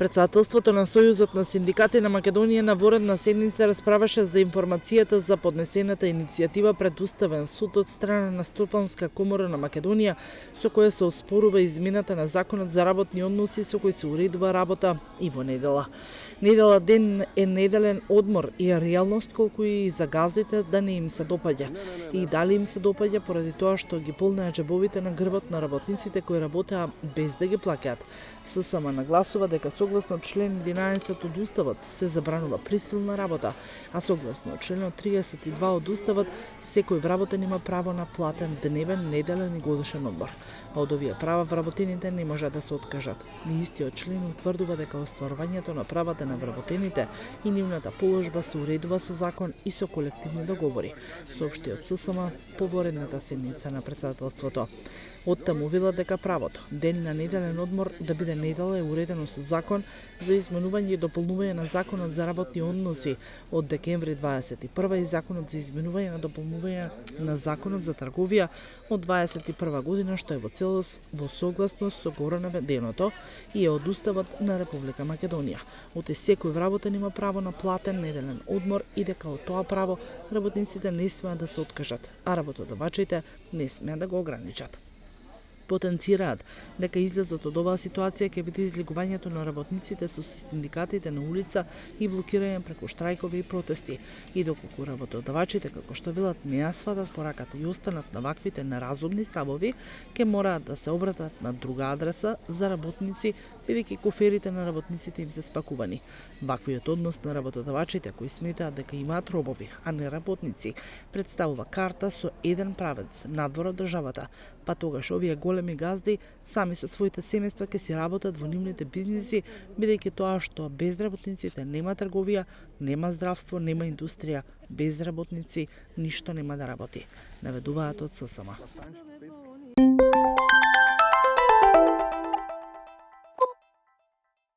Председателството на Сојузот на синдикати на Македонија на воредна седница расправаше за информацијата за поднесената иницијатива пред Уставен суд од страна на Стопанска комора на Македонија, со која се оспорува измената на Законот за работни односи со кој се уредува работа и во недела. Недела ден е неделен одмор и е реалност колку и за газите да не им се допаѓа. И дали им се допаѓа поради тоа што ги полнеа джебовите на грбот на работниците кои работеа без да ги плаќаат. ССМ нагласува дека согласно член 11 од Уставот се забранува присилна работа, а согласно членот 32 од Уставот секој вработен има право на платен дневен, неделен и годишен одмор. А од овие права вработените не може да се откажат. И истиот член утврдува дека остварувањето на правата на вработените и нивната положба се уредува со закон и со колективни договори, соопшти од ССМ по воредната седница на председателството. Оттаму вела дека правото ден на неделен одмор да биде недела е уредено со закон за изменување и дополнување на Законот за работни односи од декември 21 и Законот за изменување и дополнување на Законот за трговија од 21 година, што е во целост во согласност со горе наведеното и е од Уставот на Република Македонија. Оти секој вработен има право на платен неделен одмор и дека од тоа право работниците не смеат да се откажат, а работодавачите не смеат да го ограничат. Потенцираат дека излезот од оваа ситуација ќе биде излегувањето на работниците со синдикатите на улица и блокирање преку штрајкови и протести. И доколку работодавачите, како што велат, не ја сватат пораката и останат на ваквите неразумни ставови, ќе мораат да се обратат на друга адреса за работници, бидејќи куферите на работниците им се спакувани. Ваквиот однос на работодавачите кои сметаат дека имаат робови, а не работници, представува карта со еден правец надвор од државата, па тогаш овие големи газди сами со своите семејства ќе си работат во нивните бизниси, бидејќи тоа што без работниците нема трговија, нема здравство, нема индустрија, без работници ништо нема да работи, наведуваат од ССМ.